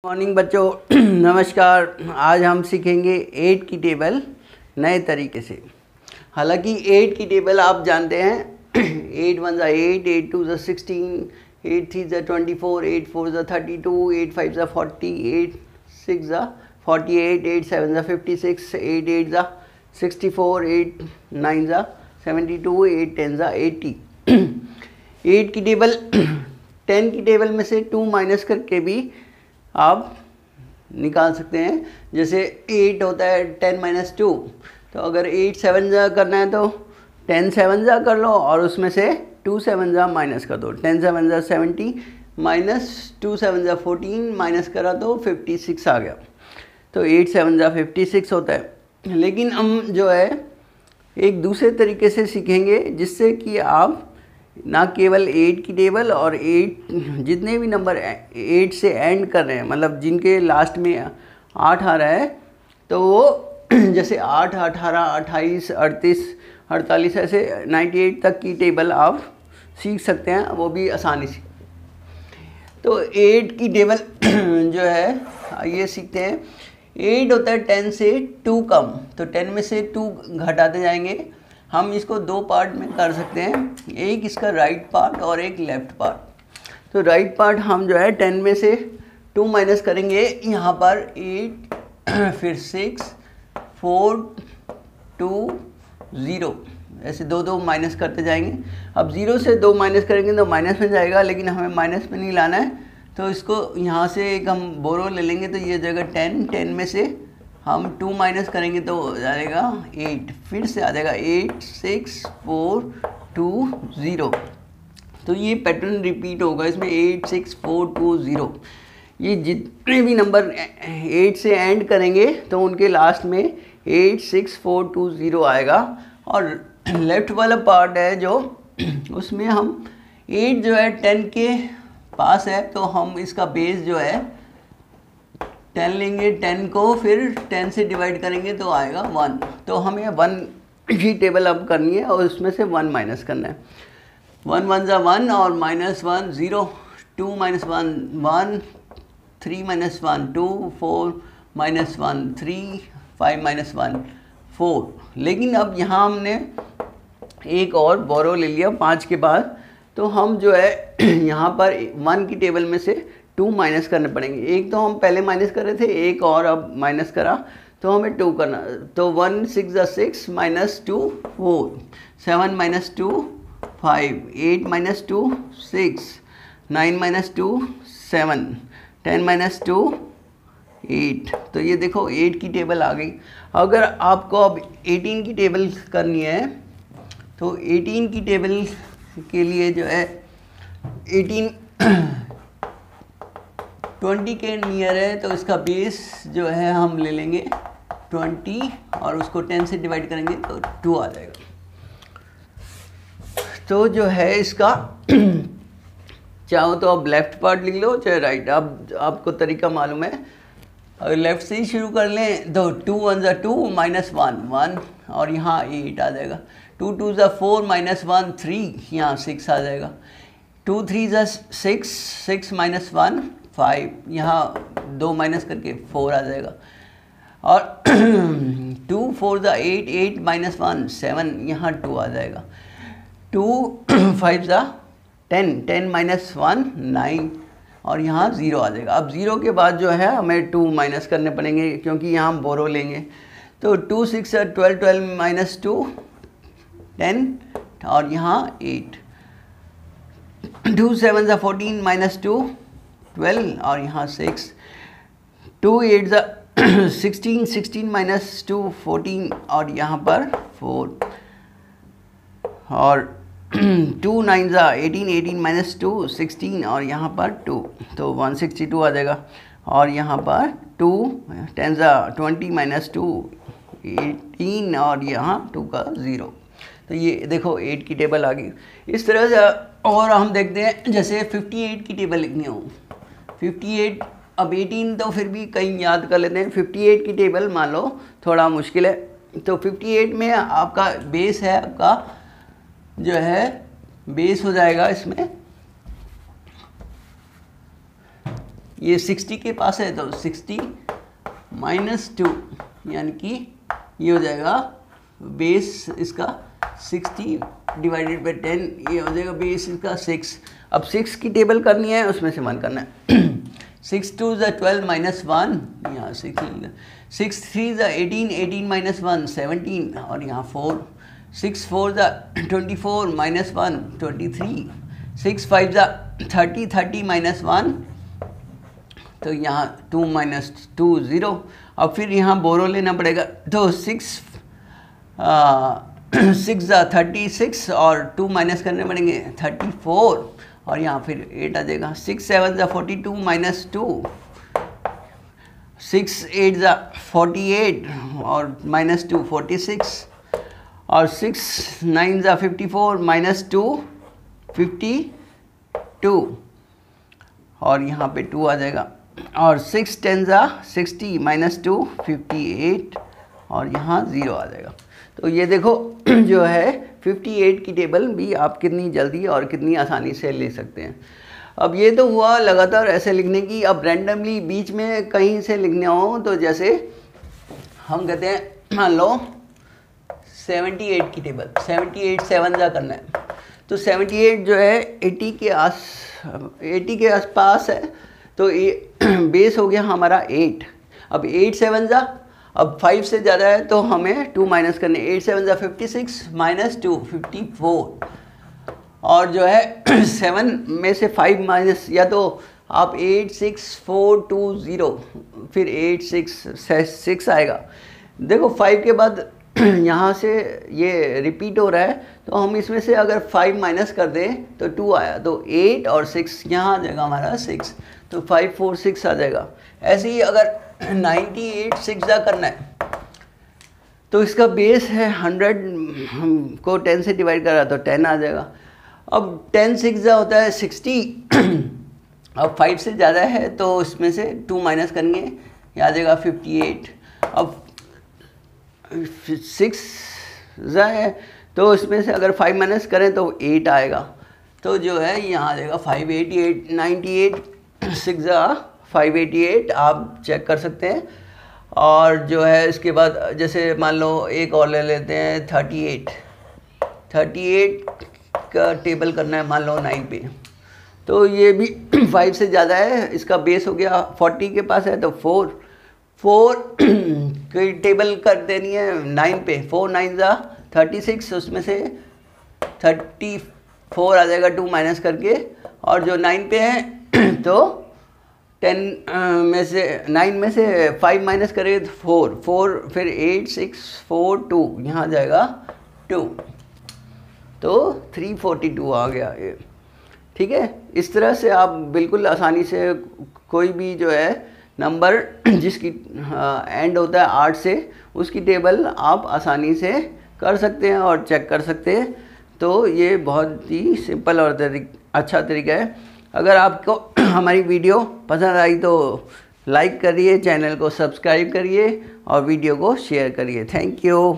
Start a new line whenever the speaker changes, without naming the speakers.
Morning बच्चों, नमस्कार। आज हम सीखेंगे 8 की टेबल नए तरीके से। हालांकि 8 की टेबल आप जानते हैं, 8 1 ज़ा 8, 8 2 ज़ा 16, 8 3 ज़ा 24, 8 4 ज़ा 32, 8 5 ज़ा 40, 8 6 ज़ा 48, 8 7 ज़ा 56, 8 8 ज़ा 64, 8 9 ज़ा 72, 8 10 ज़ा 80। 8 की टेबल 10 की टेबल में से 2 माइनस करके भी आप निकाल सकते हैं। जैसे 8 होता है 10 माइनस 2, तो अगर 8 7 जा करना है तो 10 7 जा कर लो और उसमें से 2 7 जा माइनस कर दो। 10 7 जा 70 माइनस 2 7 जा 14 माइनस करा तो 56 आ गया। तो 8 7 जा 56 होता है। लेकिन हम जो है एक दूसरे तरीके से सीखेंगे, जिससे कि आप ना केवल 8 की टेबल और 8 जितने भी नंबर 8 से एंड कर रहे हैं, मतलब जिनके लास्ट में 8 आ रहा है, तो वो जैसे 8 18 28 38 48 ऐसे 98 तक की टेबल आप सीख सकते हैं, वो भी आसानी से। तो 8 की टेबल जो है ये सीखते हैं। 8 होता है 10 से 2 कम, तो 10 में से 2 घटाते जाएंगे। हम इसको दो पार्ट में कर सकते हैं, एक इसका राइट पार्ट और एक लेफ्ट पार्ट। तो राइट पार्ट हम जो है 10 में से 2 माइनस करेंगे, यहाँ पर 8 फिर 6 4 2 0 ऐसे दो दो माइनस करते जाएंगे। अब 0 से 2 माइनस करेंगे तो माइनस में जाएगा, लेकिन हमें माइनस में नहीं लाना है, तो इसको यहाँ से एक हम बोरो ले लेंगे, तो ये जगह 10 में से हम 2 माइनस करेंगे तो आ जाएगा 8, फिर से आ जाएगा 8 6 4 2 0। तो ये पैटर्न रिपीट होगा इसमें 8 6 4 2 0। ये जितने भी नंबर 8 से एंड करेंगे तो उनके लास्ट में 8 6 4 2 0 आएगा। और लेफ्ट वाला पार्ट है जो, उसमें हम 8 जो है 10 के पास है, तो हम इसका बेस जो है 10 लेंगे, 10 को फिर 10 से डिवाइड करेंगे तो आएगा 1। तो हमें 1 की टेबल अब करनी है और उसमें से 1 माइनस करना है। 1 1 ज़ा 1 और minus 1 0, 2 minus 1 1, 3 minus 1 2, 4 minus 1 3, 5 minus 1 4। लेकिन अब यहाँ हमने एक और बोरो ले लिया 5 के बाद, तो हम जो है यहाँ पर 1 की टेबल में से 2 माइनस करने पड़ेंगे। एक तो हम पहले माइनस कर रहे थे, एक और अब माइनस करा, तो हमें 2 करना। तो 1 6 ज़ा 6 minus 2 4, 7 minus 2 5, 8 minus 2 6, 9 minus 2 7, 10 minus 2 8। तो ये देखो 8 की टेबल आ गई। अगर आपको अब 18 की टेबल करनी है, तो 18 की टेबल के लिए जो है 18 20 के नियर है, तो इसका बेस जो है हम ले लेंगे 20 और उसको 10 से डिवाइड करेंगे तो 2 आ जाएगा। तो जो है इसका चाहो तो आप लेफ्ट पार्ट लिख लो चाहे राइट, अब आपको तरीका मालूम है। अगर लेफ्ट से ही शुरू कर लें तो 2 1 ज़ा 2 माइनस 1 1 और यहाँ 8 आ जाएगा। 2 2 ज़ा 4 माइनस 1 3, यहाँ 6 आ जाएगा। 2 3 ज़ा 6 6 माइनस 1 5, यहाँ 2 माइनस करके 4 आ जाएगा। और 2 4 ज़ा 8 8 माइनस 1 7, यहाँ 2 आ जाएगा। 2 5 ज़ा 10 10 माइनस 1 9 और यहाँ 0 आ जाएगा। अब 0 के बाद जो है हमें 2 माइनस करने पड़ेंगे, क्योंकि यहाँ हम बोरो लेंगे। तो 2 6 12 12 माइनस 2 10 और यहाँ 8। 2 7 ज़ा 14 माइनस 2 12 और यहाँ 6। 2 8 ज़ा 16 16 माइनस 2 14 और यहाँ पर 4। और 2 9 ज़ा 18 18 माइनस 2 16 और यहाँ पर 2, तो 162 आ जाएगा। और यहाँ पर 2 10 ज़ा 20 माइनस 2 18 और यहाँ 2 का 0। तो ये देखो 8 की टेबल आ गई। इस तरह से और हम देखते हैं, जैसे 58 की टेबल लिखनी हो। 58, अब 18 तो फिर भी कहीं याद कर लेते हैं। 58 की टेबल मान लो थोड़ा मुश्किल है, तो 58 में आपका बेस है, आपका जो है बेस हो जाएगा इसमें ये 60 के पास है तो 60 माइनस 2 यानी कि ये हो जाएगा बेस इसका 60 डिवाइडेड बाई 10, ये हो जाएगा बेस इसका 6। अब 6 की टेबल करनी है, उसमें से 1 करना है। 6 2 ज़ा 12 माइनस 1, यहाँ 6 3 ज़ा 18, 18 माइनस 1 17, और यहाँ 4, 6 4 ज़ा 24 माइनस 1 23, 6 5 ज़ा 30, 30 माइनस 1, तो यहाँ 2 माइनस 2 0। अब फिर यहाँ बोरो लेना पड़ेगा, तो 6 ज़ा 36 और 2 माइनस करने पड़ेंगे 34, और यहाँ फिर 8 आ जाएगा। 6 7 ज़ा 42 माइनस 2, 6 8 ज़ा 48 और माइनस 2 46, और 6 9 ज़ा 54 माइनस 2 52, और यहाँ पे 2 आ जाएगा। और 6 10 ज़ा 60 माइनस 2 58, और यहाँ 0 आ जाएगा। तो ये देखो जो है 58 की टेबल भी आप कितनी जल्दी और कितनी आसानी से ले सकते हैं। अब ये तो हुआ लगातार ऐसे लिखने की। अब रैंडमली बीच में कहीं से लिखने हो तो जैसे हम कहते हैं मान लो 78 की टेबल, 78 7 जा करना है, तो 78 जो है 80 के आसपास है, तो ये बेस हो गया हमारा 8। अब 8 7 जा, अब 5 से ज़्यादा है तो हमें 2 माइनस करने, 8 7 जा 56 माइनस 2 54, और जो है 7 में से 5 माइनस, या तो आप 8 6 4 2 0, फिर 8 6 आएगा। देखो 5 के बाद यहाँ से ये रिपीट हो रहा है, तो हम इसमें से अगर 5 माइनस कर दें तो 2 आया, तो 8 और 6 यहाँ आ जाएगा हमारा 6, तो 5 4 6 आ जाएगा। ऐसे ही अगर 98 6 जा करना है, तो इसका बेस है 100 को 10 से डिवाइड करा तो 10 आ जाएगा। अब 10 6 जा होता है 60, अब 5 से ज़्यादा है तो इसमें से 2 माइनस करेंगे, ये आ जाएगा 58। अब 6 जा है तो इसमें से अगर 5 माइनस करें तो 8 आएगा, तो जो है यहाँ आ जाएगा 588 98 6 जा 588, आप चेक कर सकते हैं। और जो है इसके बाद जैसे मान लो एक और ले लेते हैं 38 का टेबल करना है मान लो 9 पे, तो ये भी 5 से ज़्यादा है, इसका बेस हो गया 40 के पास है, तो 4 की टेबल कर देनी है 9 पे। 4 9 जा 36, उसमें से 34 आ जाएगा 2 माइनस करके, और जो 9 पे है तो 10 में से 9 में से 5 माइनस करेंगे तो 4 फिर 8 6 4 2, यहाँ आ जाएगा 2, तो 342 आ गया ये। ठीक है, इस तरह से आप बिल्कुल आसानी से कोई भी जो है नंबर जिसकी एंड होता है 8 से, उसकी टेबल आप आसानी से कर सकते हैं और चेक कर सकते हैं। तो ये बहुत ही सिंपल और अच्छा तरीका है। अगर आपको हमारी वीडियो पसंद आई तो लाइक करिए, चैनल को सब्सक्राइब करिए और वीडियो को शेयर करिए। Thank you.